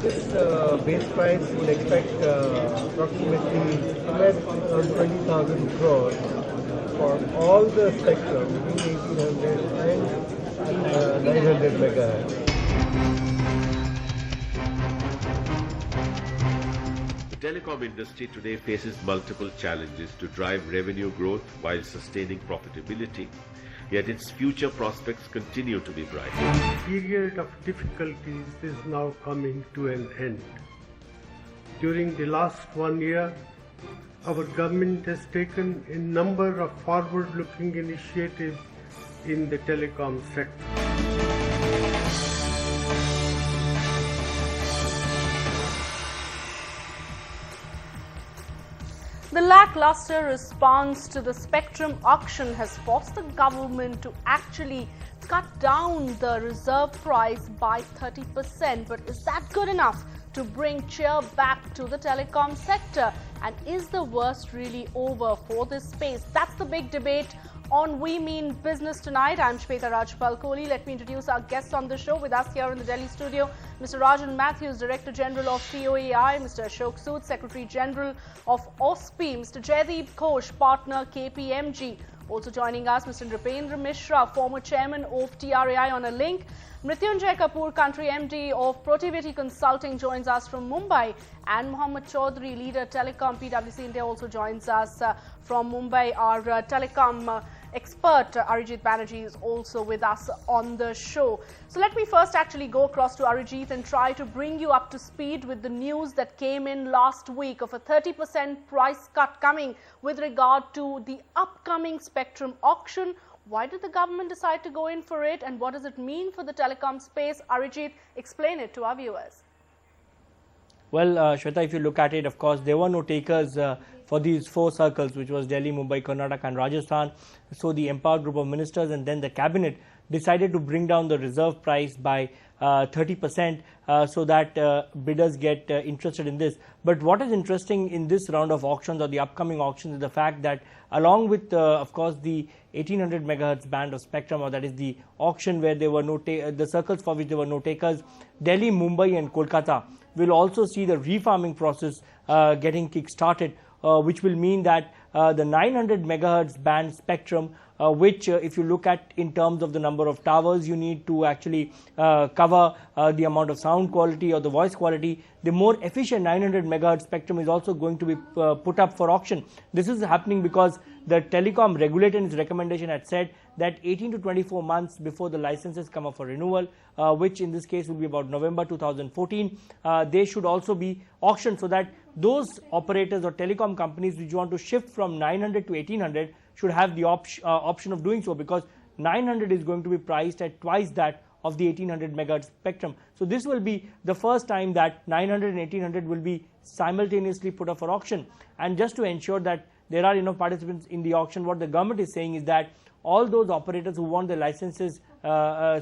This base price would expect approximately somewhere around 20,000 crores for all the spectrum between 1800 and 900 megahertz. The telecom industry today faces multiple challenges to drive revenue growth while sustaining profitability. Yet its future prospects continue to be bright. The period of difficulties is now coming to an end. During the last 1 year, our government has taken a number of forward-looking initiatives in the telecom sector. The lackluster response to the spectrum auction has forced the government to actually cut down the reserve price by 30%. But is that good enough to bring cheer back to the telecom sector? And is the worst really over for this space? That's the big debate on We Mean Business tonight. I'm Shweta Rajpal Kohli. Let me introduce our guests on the show. With us here in the Delhi studio, Mr. Rajan Matthews, Director General of TOAI, Mr. Ashok Sood, Secretary General of OSPI, Mr. Jaideep Ghosh, Partner KPMG. Also joining us, Mr. Nripendra Mishra, former Chairman of TRAI on a link. Mrityunjay Kapoor, Country MD of Protivity Consulting, joins us from Mumbai. And Mohammad Chaudhary, Leader Telecom PwC India, also joins us from Mumbai. Our telecom expert Arijit Banerjee is also with us on the show. So let me first actually go across to Arijit and try to bring you up to speed with the news that came in last week of a 30% price cut coming with regard to the upcoming spectrum auction. Why did the government decide to go in for it, and what does it mean for the telecom space? Arijit, explain it to our viewers. Well, Shweta, if you look at it, of course, there were no takers for these four circles, which was Delhi, Mumbai, Karnataka and Rajasthan. So the empowered group of ministers and then the cabinet decided to bring down the reserve price by 30% so that bidders get interested in this. But what is interesting in this round of auctions or the upcoming auctions is the fact that along with, of course, the 1800 megahertz band of spectrum, or that is the auction where there were no the circles for which there were no takers, Delhi, Mumbai and Kolkata will also see the refarming process getting kick-started, which will mean that the 900 megahertz band spectrum, which if you look at in terms of the number of towers you need to actually cover the amount of sound quality or the voice quality, the more efficient 900 megahertz spectrum is also going to be put up for auction. This is happening because the telecom regulator in its recommendation had said that 18 to 24 months before the licenses come up for renewal, which in this case will be about November 2014, they should also be auctioned so that those operators or telecom companies which want to shift from 900 to 1800 should have the option of doing so, because 900 is going to be priced at twice that of the 1800 megahertz spectrum. So this will be the first time that 900 and 1800 will be simultaneously put up for auction. And just to ensure that there are enough participants in the auction, what the government is saying is that all those operators who want the licenses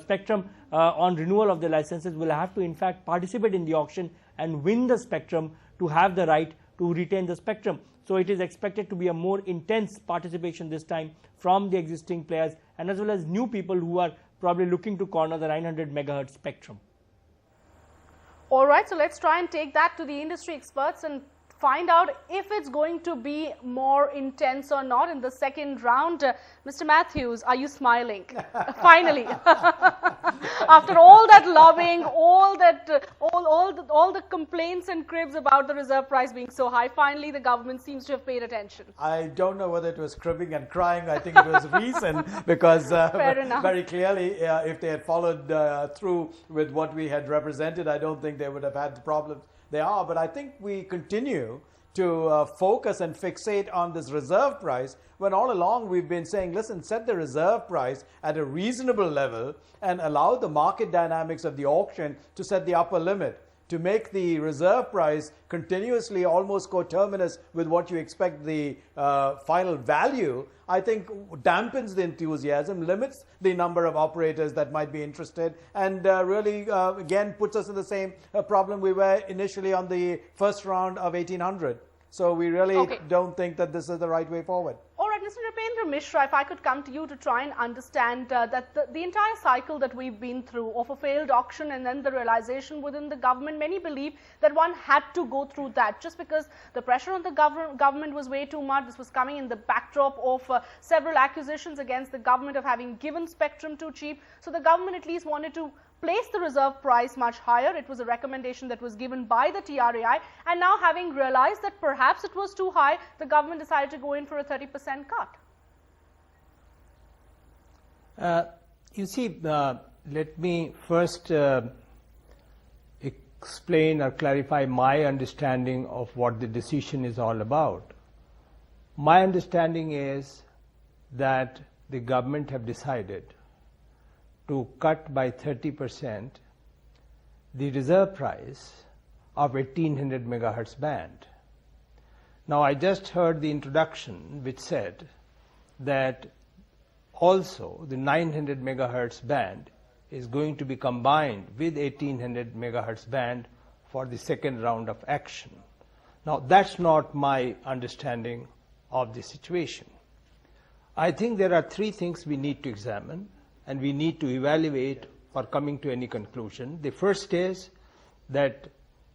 spectrum on renewal of the licenses will have to in fact participate in the auction and win the spectrum to have the right to retain the spectrum. So it is expected to be a more intense participation this time from the existing players and as well as new people who are probably looking to corner the 900 megahertz spectrum. All right, so let's try and take that to the industry experts and find out if it's going to be more intense or not in the second round. Mr. Matthews, are you smiling? Finally, after all that lobbying, all the complaints and cribs about the reserve price being so high, finally the government seems to have paid attention. I don't know whether it was cribbing and crying. I think it was reason, because very clearly, if they had followed through with what we had represented, I don't think they would have had the problems they are. But I think we continue to focus and fixate on this reserve price when all along we've been saying, listen, set the reserve price at a reasonable level and allow the market dynamics of the auction to set the upper limit. To make the reserve price continuously almost coterminous with what you expect the final value, I think dampens the enthusiasm, limits the number of operators that might be interested, and really again puts us in the same problem we were initially on the first round of 1800. So we really don't think that this is the right way forward. All right, Mr. Nripendra Mishra, if I could come to you to try and understand that the entire cycle that we've been through of a failed auction and then the realization within the government, many believe that one had to go through that just because the pressure on the government was way too much. This was coming in the backdrop of several accusations against the government of having given spectrum too cheap. So the government at least wanted to place the reserve price much higher. It was a recommendation that was given by the TRAI, and now having realized that perhaps it was too high, the government decided to go in for a 30% cut. You see, let me first explain or clarify my understanding of what the decision is all about. My understanding is that the government have decided to cut by 30% the reserve price of 1800 megahertz band. Now, I just heard the introduction which said that also the 900 megahertz band is going to be combined with 1800 megahertz band for the second round of action. Now, that's not my understanding of the situation. I think there are three things we need to examine and we need to evaluate for coming to any conclusion. The first is that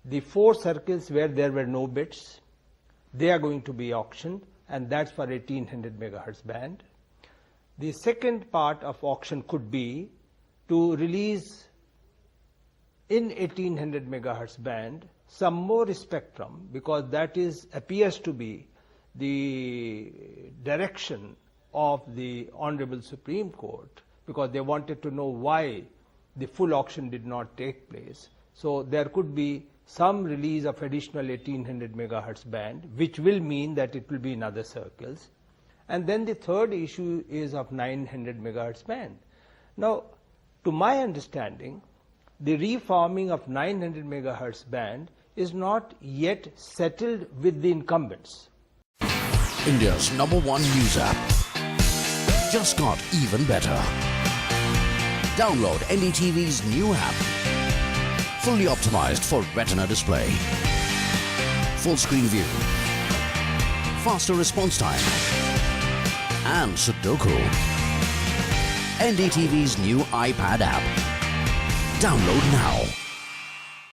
the 4 circles where there were no bids, they are going to be auctioned, and that's for 1800 megahertz band. The second part of auction could be to release in 1800 megahertz band some more spectrum, because that appears to be the direction of the Honorable Supreme Court, because they wanted to know why the full auction did not take place. So there could be some release of additional 1800 megahertz band, which will mean that it will be in other circles. And then the third issue is of 900 megahertz band. Now, to my understanding, the reforming of 900 megahertz band is not yet settled with the incumbents. India's #1 news app just got even better. Download NDTV's new app. Fully optimized for retina display. Full screen view. Faster response time. And Sudoku. NDTV's new iPad app. Download now.